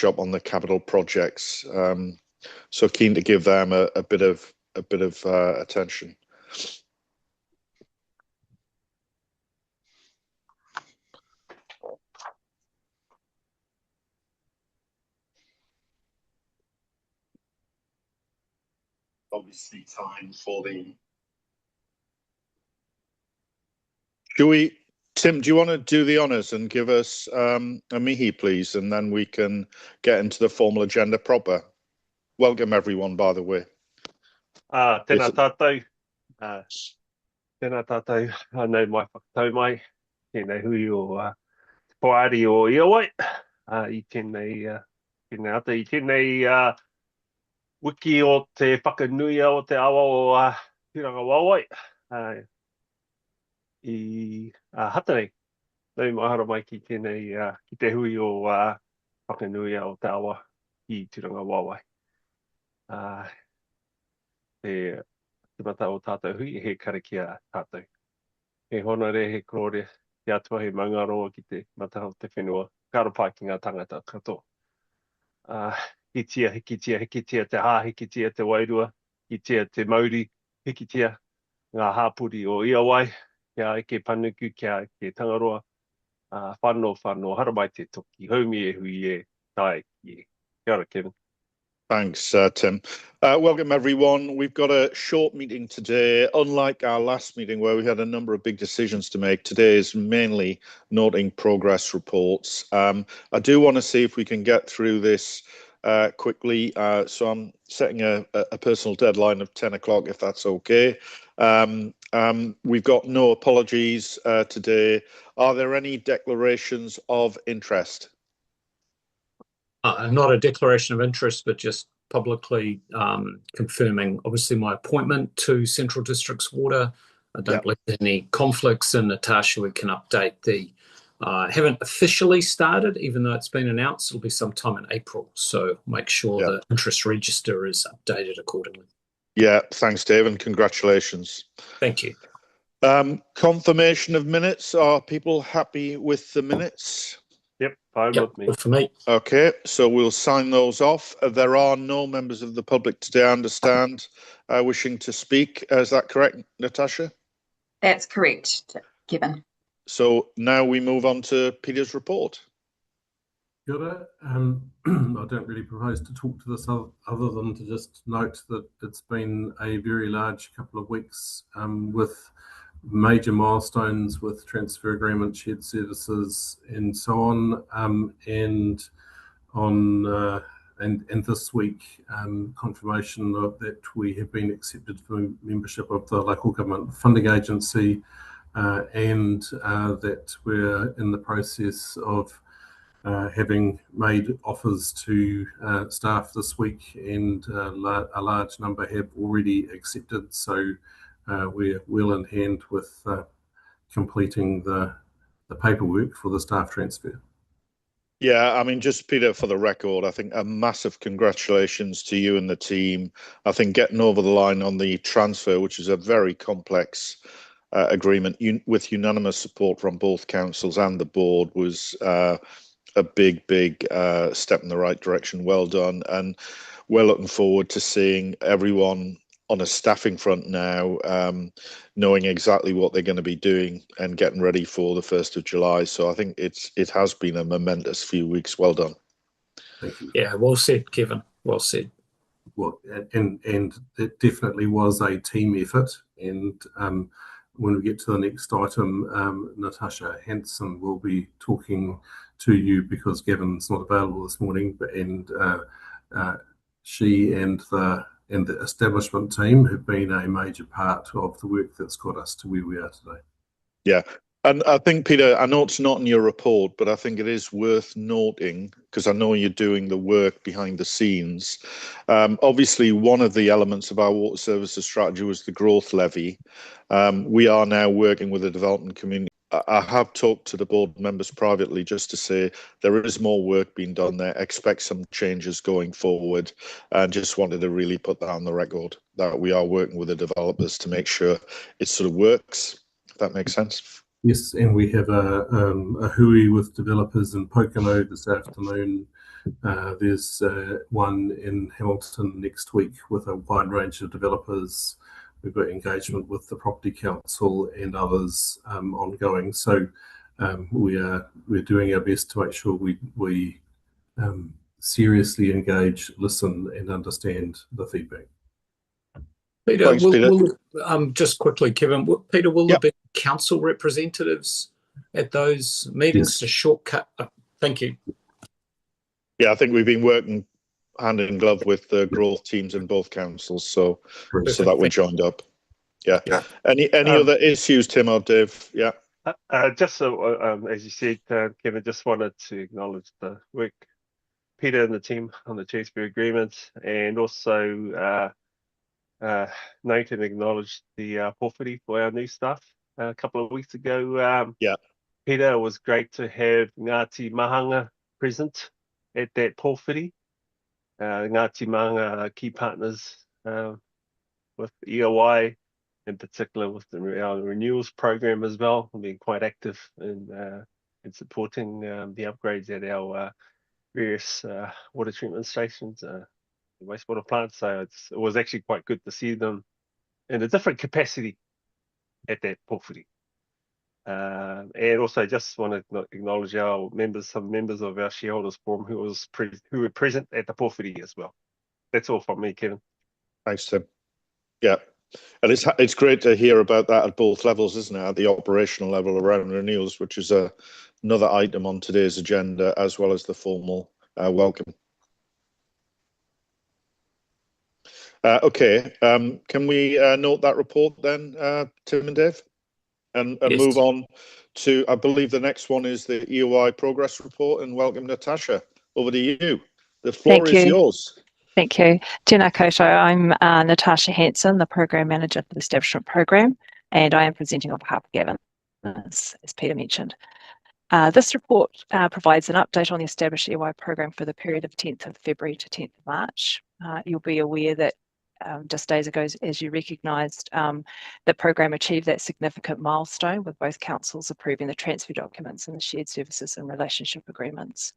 up on the capital projects. So keen to give them a bit of attention. Obviously, time for the. Tim, do you want to do the honours and give us a mihi, please, and then we can get into the formal agenda proper. Welcome, everyone, by the way. Tēnā tātou. Tēnā tātou. Anei mai whakatau mai. Tēnei hui o Poari o IAWAI. I tēnei ata. I tēnei wiki o te whakanuia o te awa o Tiranga Wawai. I hatanei. Nau mahara mai ki tēnei, ki te hui o whakanuia o te awa I Tiranga Wawai. Te mata o tātou hui, he karakia tātou. He honore, he kore, te atua, he mangaroa ki te mata o te whenua. Karopai ki ngā tangata katoa. Hikitia, hikitia te hā, hikitia te wairua, hikitia te mauri, hikitia ngā hāpuri o IAWAI, kia eke panuku, kia eke tangaroa, whanau, haramai te toki, haumi e hui e, tae ki e. Kia ora, Kevin. Thanks, Tim. Welcome, everyone. We've got a short meeting today. Unlike our last meeting where we had a number of big decisions to make, today is mainly noting progress reports. I do want to see if we can get through this quickly. So I'm setting a personal deadline of 10 o'clock, if that's okay. We've got no apologies today. Are there any declarations of interest? Not a declaration of interest, but just publicly confirming, obviously, my appointment to Central District's Water. I don't believe there are any conflicts, and Natasha, we can update the... haven't officially started, even though it's been announced. It'll be sometime in April, so make sure the interest register is updated accordingly. Yeah, thanks, Dave, and congratulations. Thank you. Confirmation of minutes. Are people happy with the minutes? Yep, fine with me. For me. Okay, so we'll sign those off. There are no members of the public today, I understand, wishing to speak. Is that correct, Natasha? That's correct, Kevin. So now we move on to Peter's report. Kia ora. I don't really propose to talk to this other than to just note that it's been a very large couple of weeks with major milestones with transfer agreement, shared services, and so on. And this week, confirmation that we have been accepted for membership of the Local Government Funding Agency, and that we're in the process of having made offers to staff this week, and a large number have already accepted. So we're well in hand with completing the paperwork for the staff transfer. Yeah, I mean, just Peter, for the record, I think a massive congratulations to you and the team. I think getting over the line on the transfer, which is a very complex agreement with unanimous support from both councils and the board, was a big step in the right direction. Well done. And we're looking forward to seeing everyone on a staffing front now, knowing exactly what they're going to be doing and getting ready for the 1st of July. So I think it has been a momentous few weeks. Well done. Thank you. Yeah, well said, Kevin. Well said. Well, and it definitely was a team effort. And when we get to the next item, Natasha Hanson will be talking to you because Gavin's not available this morning, and she and the establishment team have been a major part of the work that's got us to where we are today. Yeah, and I think, Peter, I know it's not in your report, but I think it is worth noting, because I know you're doing the work behind the scenes. Obviously, one of the elements of our water services strategy was the growth levy. We are now working with the development community. I have talked to the board members privately just to say there is more work being done there. Expect some changes going forward, and just wanted to really put that on the record that we are working with the developers to make sure it sort of works, if that makes sense. Yes, and we have a hui with developers in Pocono this afternoon There's one in Hamilton next week with a wide range of developers. We've got engagement with the Property Council and others ongoing. So we're doing our best to make sure we seriously engage, listen, and understand the feedback. Peter, Thanks, Peter. Just quickly, Kevin, Peter, will Yep. there be council representatives at those meetings to shortcut? Thank you. Yeah, I think we've been working hand in glove with the growth teams in both councils, so that we joined up. Yeah. Any other issues, Tim or Dave? Yeah. Just so, as you said, Kevin, just wanted to acknowledge the work Peter and the team on the transfer agreement, and also note and acknowledge the pōwhiri for our new staff a couple of weeks ago. Peter, it was great to have Ngāti Mahanga present at that pōwhiri. Ngāti Mahanga are key partners with IAWAI, in particular with our renewals program as well, and being quite active in supporting the upgrades at our various water treatment stations, wastewater plants. So it was actually quite good to see them in a different capacity at that pōwhiri. And also just want to acknowledge some members of our shareholders forum who were present at the pōwhiri as well. That's all from me, Kevin. Thanks, Tim. Yeah, and it's great to hear about that at both levels, isn't it? At the operational level around renewals, which is another item on today's agenda, as well as the formal welcome. Okay, can we note that report then, Tim and Dave? And yes, move on to, I believe the next one is the IAWAI progress report, and welcome Natasha. Over to you. The floor is yours. Thank you. Tēnā koutou. I'm Natasha Hanson, the Program Manager for the Establishment Program, and I am presenting on behalf of Gavin, as Peter mentioned. This report provides an update on the established IAWAI program for the period of 10th of February to 10th of March. You'll be aware that just days ago, as you recognised, the program achieved that significant milestone with both councils approving the transfer documents and the shared services and relationship agreements.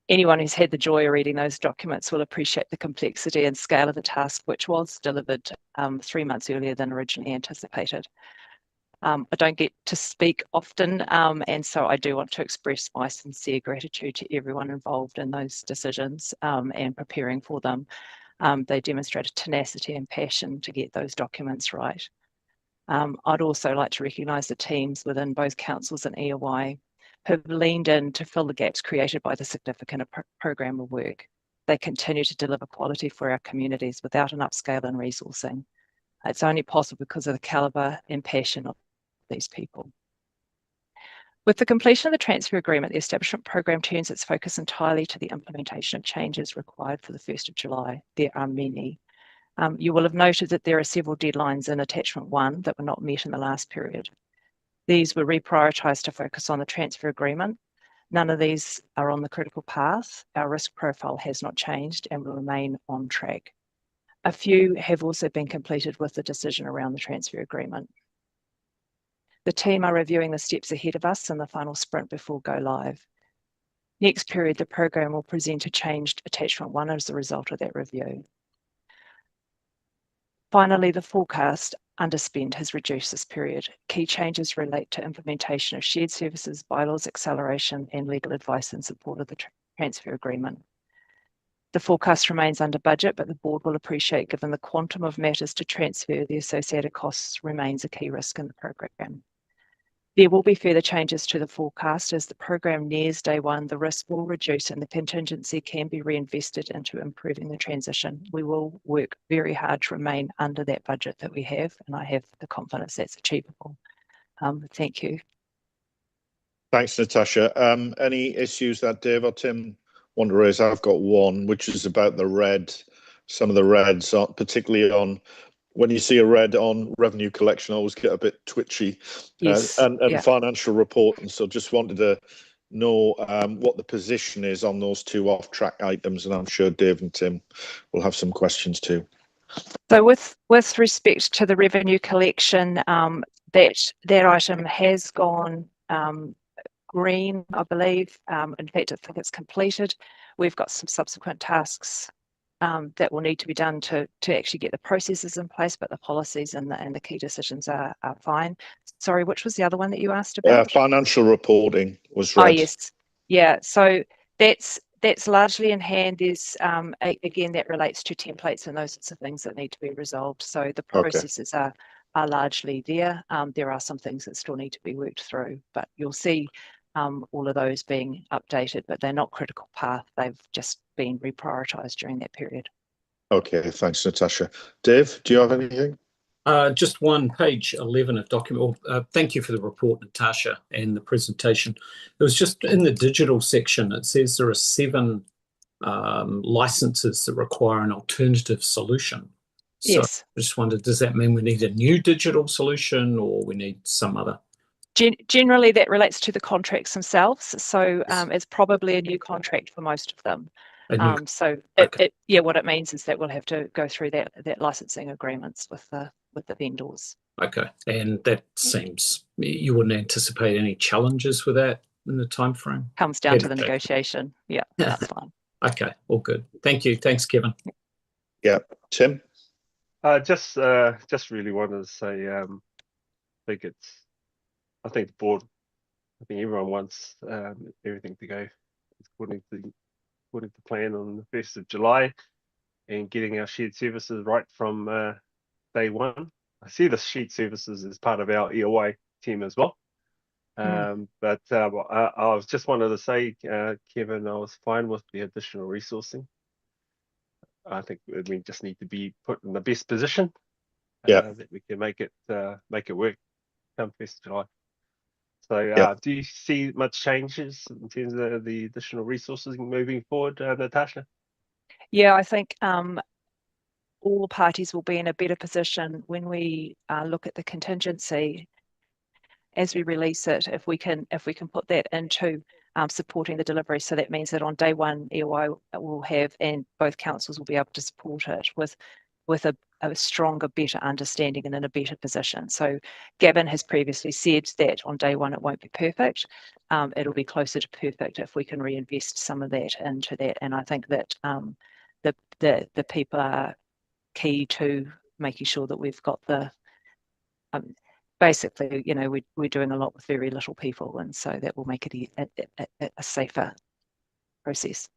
Anyone who's had the joy of reading those documents will appreciate the complexity and scale of the task, which was delivered 3 months earlier than originally anticipated. I don't get to speak often, and so I do want to express my sincere gratitude to everyone involved in those decisions and preparing for them. They demonstrated tenacity and passion to get those documents right. I'd also like to recognise the teams within both councils and IAWAI who have leaned in to fill the gaps created by the significant program of work. They continue to deliver quality for our communities without an upscale in resourcing. It's only possible because of the calibre and passion of these people. With the completion of the transfer agreement, the establishment program turns its focus entirely to the implementation of changes required for the 1st of July. There are many. You will have noted that there are several deadlines in attachment 1 that were not met in the last period. These were reprioritised to focus on the transfer agreement. None of these are on the critical path. Our risk profile has not changed and will remain on track. A few have also been completed with the decision around the transfer agreement. The team are reviewing the steps ahead of us in the final sprint before go live. Next period, the program will present a changed attachment 1 as a result of that review. Finally, the forecast underspend has reduced this period. Key changes relate to implementation of shared services, bylaws acceleration, and legal advice in support of the transfer agreement. The forecast remains under budget, but the board will appreciate, given the quantum of matters to transfer, the associated costs remains a key risk in the program. There will be further changes to the forecast. As the program nears day 1, the risk will reduce and the contingency can be reinvested into improving the transition. We will work very hard to remain under that budget that we have, and I have the confidence that's achievable. Thank you. Thanks, Natasha. Any issues that Dave or Tim want to raise? I've got one, which is about the red. Some of the reds, particularly on when you see a red on revenue collection, I always get a bit twitchy. Yes. And financial reporting. So just wanted to know what the position is on those 2 off-track items, and I'm sure Dave and Tim will have some questions too. So with respect to the revenue collection, that item has gone green, I believe. In fact, I think it's completed. We've got some subsequent tasks that will need to be done to actually get the processes in place, but the policies and the key decisions are fine. Sorry, which was the other one that you asked about? Financial reporting was Oh, read. yes. Yeah, so that's largely in hand. There's, again, that relates to templates and those sorts of things that need to be resolved. So the processes are largely there. There are some things that still need to be worked through, but you'll see all of those being updated, but they're not critical path. They've just been reprioritised during that period. Okay, thanks, Natasha. Dave, do you have anything? Just one, page 11 of document. Thank you for the report, Natasha, and the presentation. It was just in the digital section, it says there are 7 licenses that require an alternative solution. So Yes. I just wondered, does that mean we need a new digital solution or we need some other? Generally, that relates to the contracts themselves. So it's probably a new contract for most of them. So what it means is that we'll have to go through that licensing agreements with the vendors. Okay, and that seems you wouldn't anticipate any challenges with that in the time frame. Comes down to the negotiation. Yeah, that's fine. Okay, all good. Thank you. Thanks, Kevin. Yeah, Tim. Just really wanted to say, I think the board, I think everyone wants everything to go according to plan on the 1st of July, and getting our shared services right from day one. I see the shared services as part of our IAWAI team as well. But I was just wanted to say, Kevin, I was fine with the additional resourcing. I think we just need to be put in the best position that we can make it work come 1st of July. So do you see much changes in terms of the additional resources moving forward, Natasha? Yeah, I think all parties will be in a better position when we look at the contingency as we release it, if we can put that into supporting the delivery. So that means that on day one, IAWAI will have, and both councils will be able to support it with a stronger, better understanding and in a better position. So Gavin has previously said that on day one it won't be perfect. It'll be closer to perfect if we can reinvest some of that into that. And I think that the people are key to making sure that we've got the basically, we're doing a lot with very little people, and so that will make it a safer process.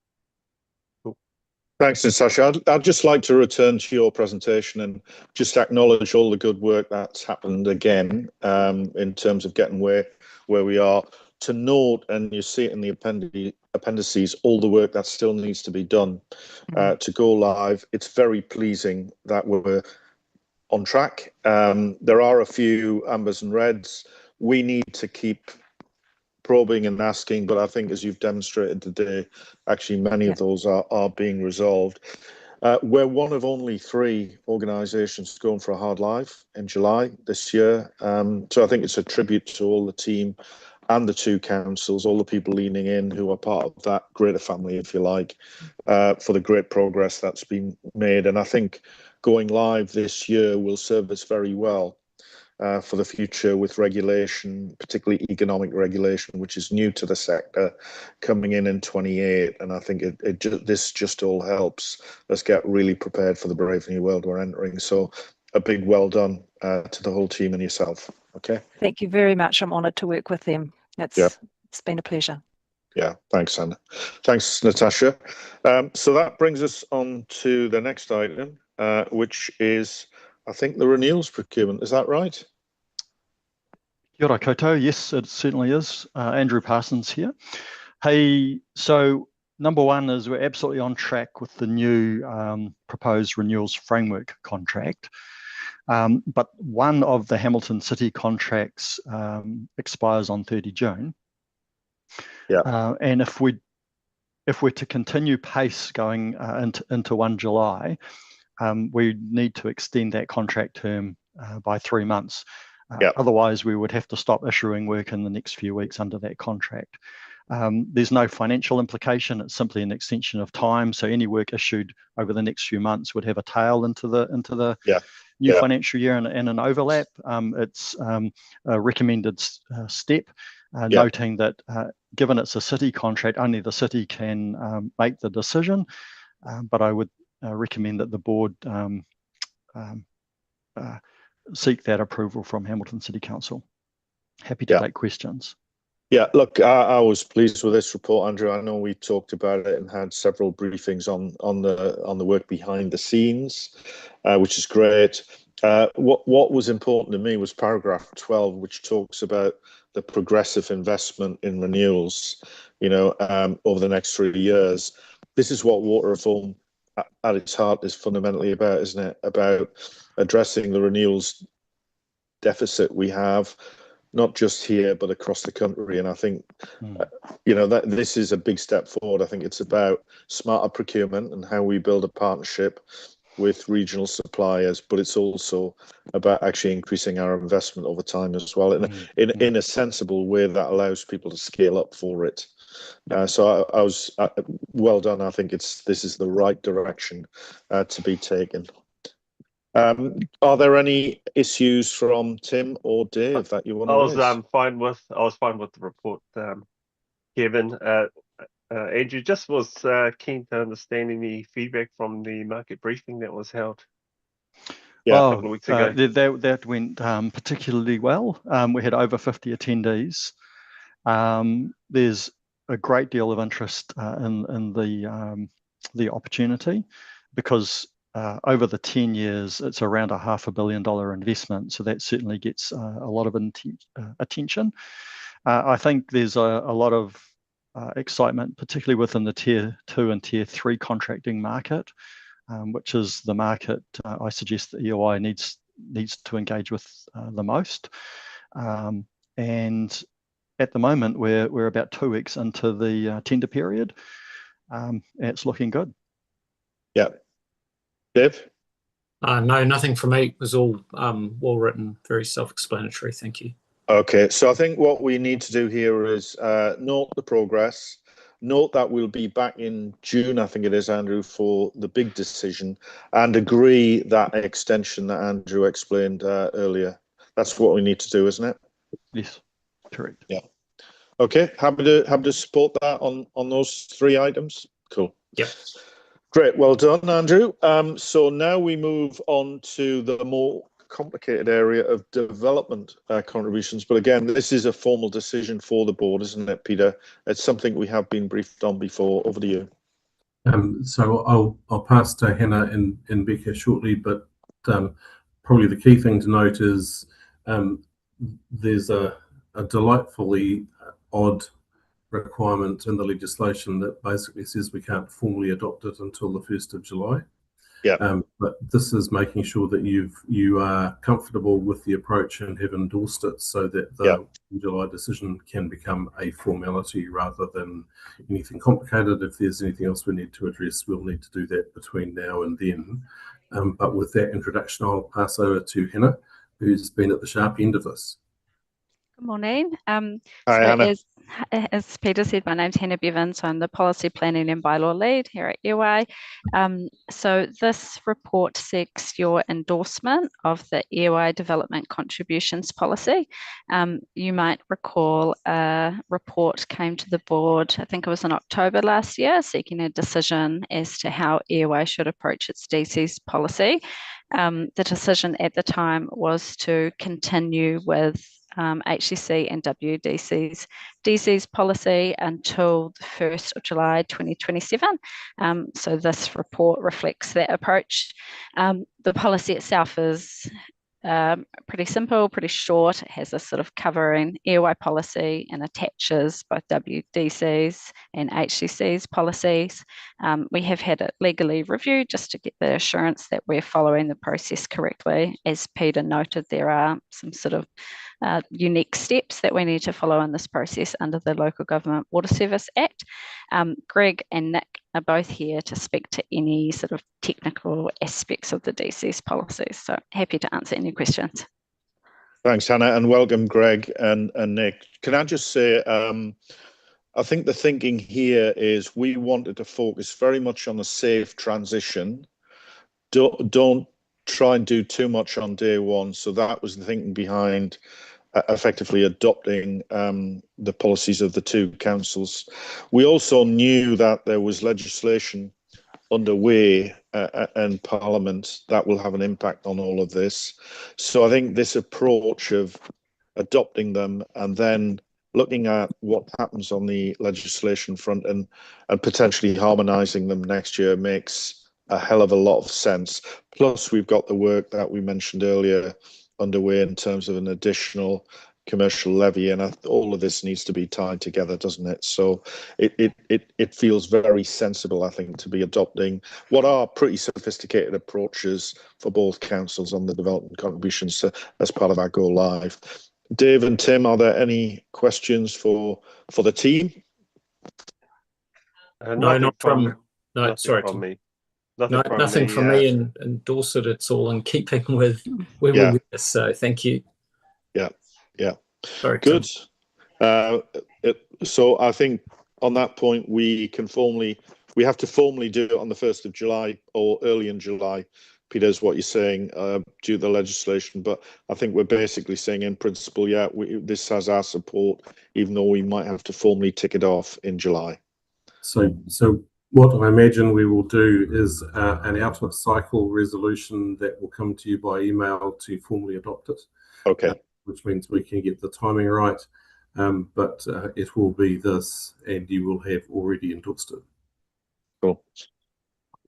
Thanks, Natasha. I'd just like to return to your presentation and just acknowledge all the good work that's happened again in terms of getting where we are. To note, and you see it in the appendices, all the work that still needs to be done to go live. It's very pleasing that we're on track. There are a few ambers and reds. We need to keep probing and asking, but I think as you've demonstrated today, actually many of those are being resolved. We're one of only 3 organisations going for a hard live in July this year. So I think it's a tribute to all the team and the 2 councils, all the people leaning in who are part of that greater family, if you like, for the great progress that's been made. And I think going live this year will serve us very well for the future with regulation, particularly economic regulation, which is new to the sector, coming in 28. And I think this just all helps us get really prepared for the brave new world we're entering. So a big well done to the whole team and yourself. Okay. Thank you very much. I'm honoured to work with them. It's been a pleasure. Yeah, thanks, Anna. Thanks, Natasha. So that brings us on to the next item, which is, I think, the renewals procurement. Is that right? Kia ora koutou. Yes, it certainly is. Andrew Parsons here. Hey, so number one is we're absolutely on track with the new proposed renewals framework contract. But one of the Hamilton City contracts expires on 30 June. Yeah. And if we're to continue pace going into 1 July, we need to extend that contract term by 3 months. Otherwise, we would have to stop issuing work in the next few weeks under that contract. There's no financial implication. It's simply an extension of time. So any work issued over the next few months would have a tail into the new financial year and an overlap. It's a recommended step. noting that given it's a city contract, only the city can make the decision. But I would recommend that the board seek that approval from Hamilton City Council. Happy to take questions. Yeah, look, I was pleased with this report, Andrew. I know we talked about it and had several briefings on the work behind the scenes, which is great. What was important to me was paragraph 12, which talks about the progressive investment in renewals, over the next 3 years. This is what water reform at its heart is fundamentally about, isn't it? About addressing the renewals deficit we have, not just here, but across the country. And I think, that this is a big step forward. I think it's about smarter procurement and how we build a partnership with regional suppliers, but it's also about actually increasing our investment over time as well, in a sensible way that allows people to scale up for it. So I was well done. I think this is the right direction to be taken. Are there any issues from Tim or Dave that you want to raise? I was fine with the report, Kevin. Andrew, just was keen to understand any feedback from the market briefing that was held a couple of weeks ago. That went particularly well. We had over 50 attendees. There's a great deal of interest in the opportunity, because over the 10 years, it's around a $500 million investment. So that certainly gets a lot of attention. I think there's a lot of excitement, particularly within the Tier 2 and Tier 3 contracting market, which is the market I suggest that IAWAI needs to engage with the most. And at the moment, we're about 2 weeks into the tender period. And it's looking good. Yeah. Dave? No, nothing from me. It was all well written, very self-explanatory. Thank you. Okay, so I think what we need to do here is note the progress, note that we'll be back in June, I think it is, Andrew, for the big decision, and agree that extension that Andrew explained earlier. That's what we need to do, isn't it? Yes, correct. Yeah. Okay, happy to support that on those 3 items. Cool. Yep. Great, well done, Andrew. So now we move on to the more complicated area of development contributions. But again, this is a formal decision for the board, isn't it, Peter? It's something we have been briefed on before. Over to you. So I'll pass to Hannah and Becca shortly, but probably the key thing to note is there's a delightfully odd requirement in the legislation that basically says we can't formally adopt it until the 1st of July. Yeah. But this is making sure that you are comfortable with the approach and have endorsed it, so that the July decision can become a formality rather than anything complicated. If there's anything else we need to address, we'll need to do that between now and then. But with that introduction, I'll pass over to Hannah, who's been at the sharp end of this. Good morning. Hi, Hannah. As Peter said, my name's Hannah Bevans. I'm the Policy Planning and Bylaw Lead here at IAWAI. So this report seeks your endorsement of the IAWAI Development Contributions Policy. You might recall a report came to the board, I think it was in October last year, seeking a decision as to how IAWAI should approach its DC's policy. The decision at the time was to continue with HCC and WDC's policy until the 1st of July 2027. So this report reflects that approach. The policy itself is pretty simple, pretty short. It has a sort of covering IAWAI policy and attaches both WDC's and HCC's policies. We have had it legally reviewed just to get the assurance that we're following the process correctly. As Peter noted, there are some sort of unique steps that we need to follow in this process under the Local Government Water Service Act. Greg and Nick are both here to speak to any sort of technical aspects of the DC's policies. So happy to answer any questions. Thanks, Hannah, and welcome, Greg and Nick. Can I just say, I think the thinking here is we wanted to focus very much on a safe transition. Don't try and do too much on day one. So that was the thinking behind effectively adopting the policies of the two councils. We also knew that there was legislation underway in Parliament that will have an impact on all of this. So I think this approach of adopting them and then looking at what happens on the legislation front and potentially harmonising them next year makes a hell of a lot of sense. Plus, we've got the work that we mentioned earlier underway in terms of an additional commercial levy, and all of this needs to be tied together, doesn't it? So it feels very sensible, I think, to be adopting what are pretty sophisticated approaches for both councils on the development contributions as part of our Go Live. Dave and Tim, are there any questions for the team? No, sorry, from me. Nothing from me, and Dorset, it's all in keeping with where we were. So thank you. Yeah. Sorry, good. So I think on that point we have to formally do it on the 1st of July or early in July. Peter, is what you're saying due to the legislation, but I think we're basically saying in principle, this has our support, even though we might have to formally tick it off in July. So what I imagine we will do is an out of cycle resolution that will come to you by email to formally adopt it. Okay. Which means we can get the timing right, but it will be this, and you will have already endorsed it. Cool.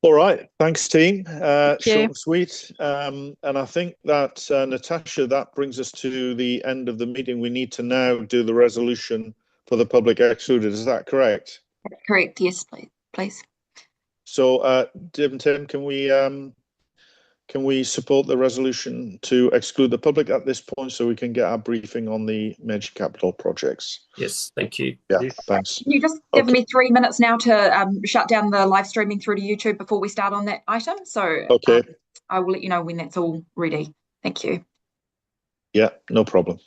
All right, thanks, team. Thank you. Short and sweet. And I think that, Natasha, that brings us to the end of the meeting. We need to now do the resolution for the public excluded. Is that correct? Correct, yes, please. So, Dave and Tim, can we support the resolution to exclude the public at this point so we can get our briefing on the major capital projects? Yes, thank you. Yeah, Yes. thanks. Can you just give me 3 minutes now to shut down the live streaming through to YouTube before we start on that item? So okay. I will let you know when that's all ready. Thank you. Yeah, no problem.